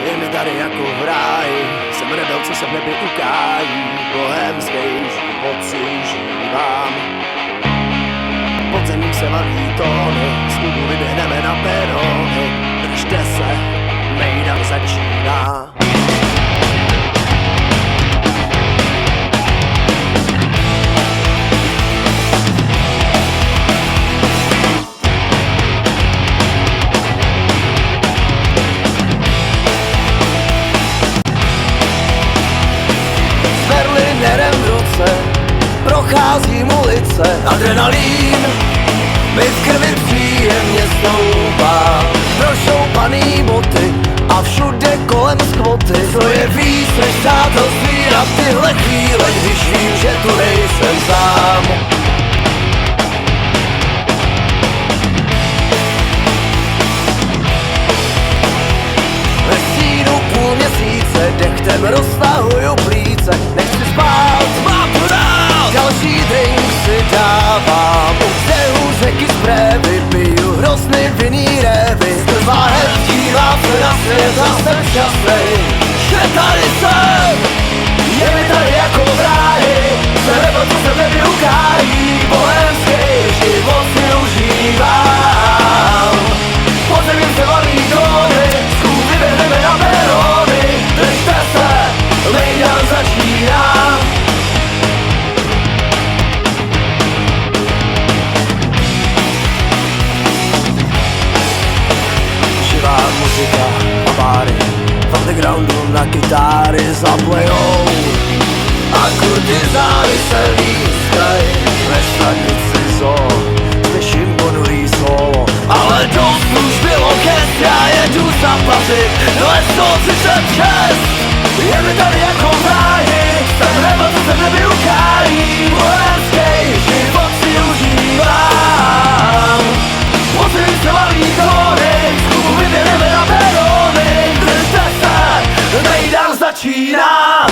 Je mi tady jako v ráji, jsem rebel, co se v nebi ukájí. Bohemský život si užívám. Podzemím se valí tóny, z klubu vyběhneme na perony. Držte se, mejdan začíná. Berlinerem v ruce procházím ulice. Adrenalín mi v krvi příjemně stoupá. Prošoupaný boty a všude kolem skvoty. Co je víc než přátelství na tyhle chvíle, když vím, že tu nejsem sám. Ve stínu půl měsíce dechtem roztahuju plíce. Nechci spát, mám to rád. Další drink si dávám. U břehu řeky z Prévy piju hrozný vinný révy. S trváhem dívám se na svět a jsem šťastnej, že tady jsem. Je mi tady jako v ráji, jsem rebel, co se v nebi ukájí. Bohemský život si užívám. Podzemím se valí tóny, z klub vyběhneme na perony. Držte se, mejdan začíná. Živá muzika a báry, v undergroundu na kytáry zaplejou. A kurtizány se lískají ve stanici zoo. Slyším ponurý solo, ale dost už bylo gest. Já jedu zaplatit dle 136. Je mi tady jako v ráji, jsem rebel, co se v nebi ukájí. Bohemský život si užívám. Podzemím se valí tóny, z klubu vyběhneme na perony. Držte se, mejdan začíná.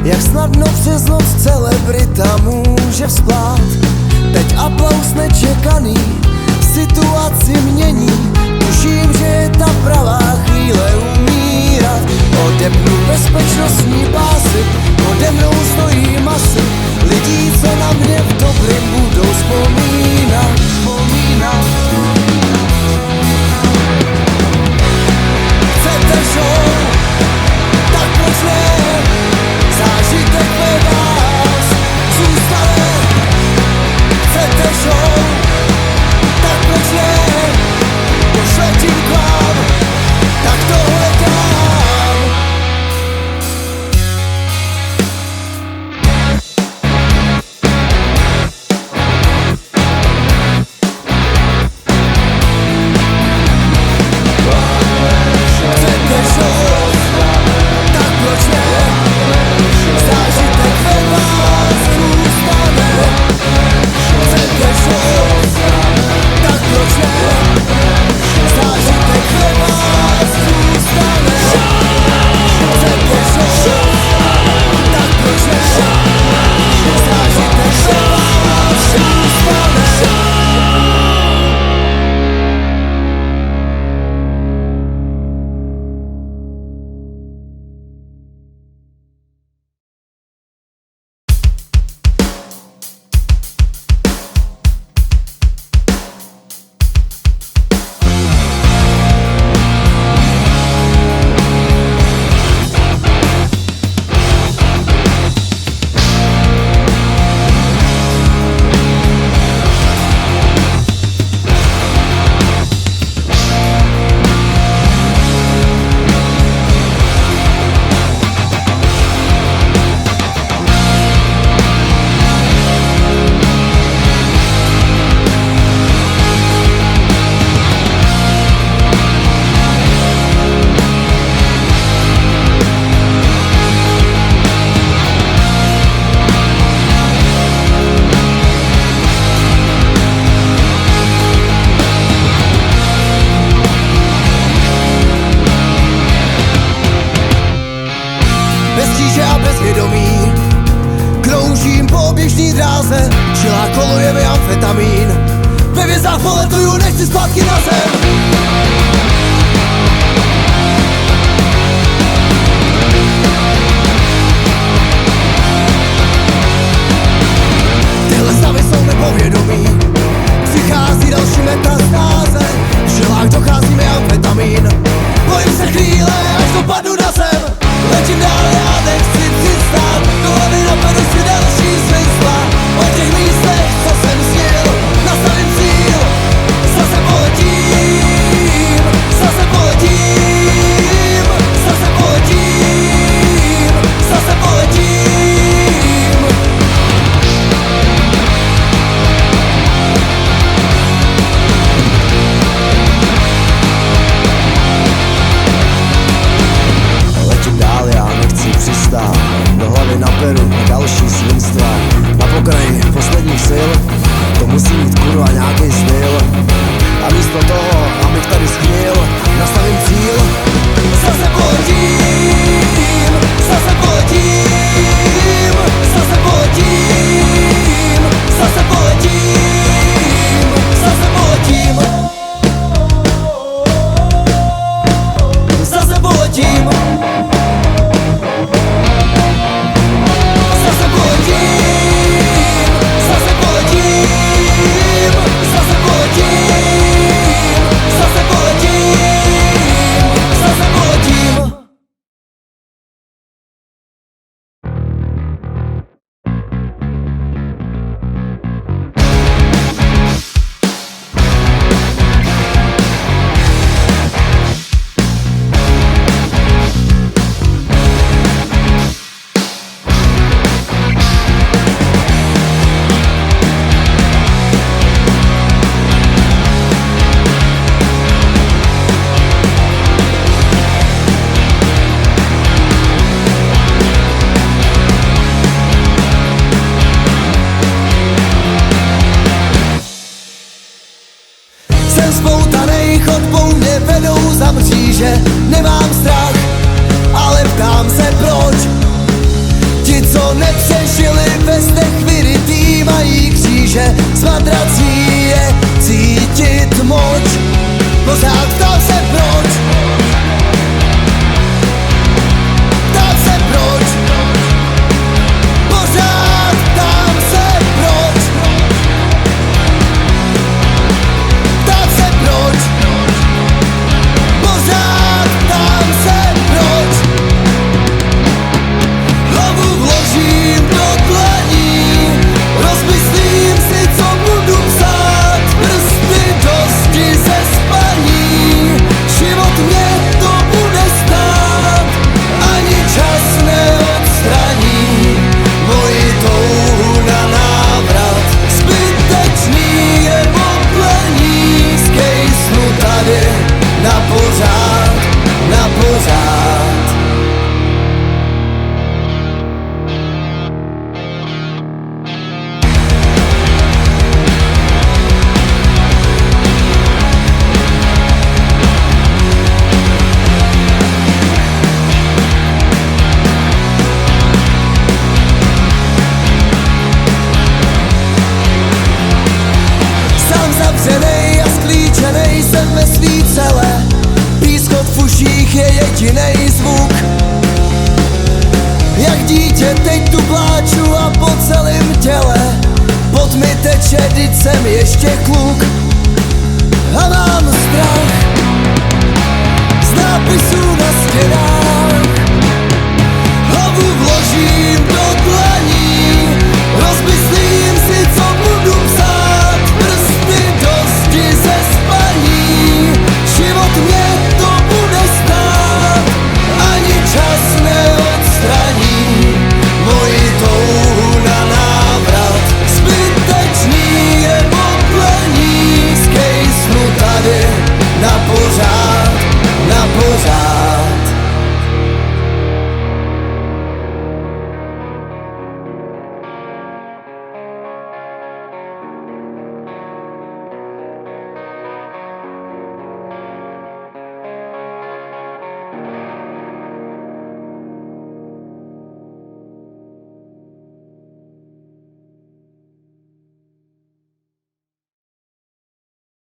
Jak snadno přes noc celebrita může vzplát. Teď aplaus nečekaný situaci mění. Tuším, že je ta pravá chvíle umírat. Odepnu bezpečnostní pásy, pode mnou stojí masy lidí, co na mě v dobrým budou vzpomínat. Chcete show? Tak proč ne? Zážitek ve vás zůstane. Chcete show? Tak proč ne? Pošletím k vám, tak tohle dám. Chcete show? Tak proč ne? Zážitek ve vás zůstane. Chcete show? Tak proč ne? Zážitek ve vás zůstane. Chcete show? Tak proč ne? Zážitek ve vás zůstane. Bez tíže a bez vědomí kroužím po běžný dráze. Žilá koluje mi amfetamín. Ve hvězdách poletuju, nechci zpátky na zem. Tyhle stavy jsou nepovědomí. Přichází další metastáze. V žilách dochází mi amfetamín. Bojím se chvíle, až dopadnu na zem. Letím dál, já nechci přistát. Do hlavy napadnu si další smysla. O těch místech, co jsem snil, nastavím cíl. Zase poletím, zase poletím, zase poletím, zase poletím. Letím dál, já nechci přistát. Do hlavy naberu další svinstva. Na pokraji posledních sil to musí mít kurva nějaký styl. A místo toho, abych tady schnil, nastavím cíl. Zase poletím, zase poletím, zase poletím, zase poletím, zase poletím. Zase poletím. Zase poletím, zase poletím, zase poletím, zase poletím, zase poletím. Jsem spoutanej, chodbou mě vedou za mříže. Nemám strach, ale ptám se proč. Ti nepřežili ve stech vyrytý, mají kříže z madrací je cítit moč.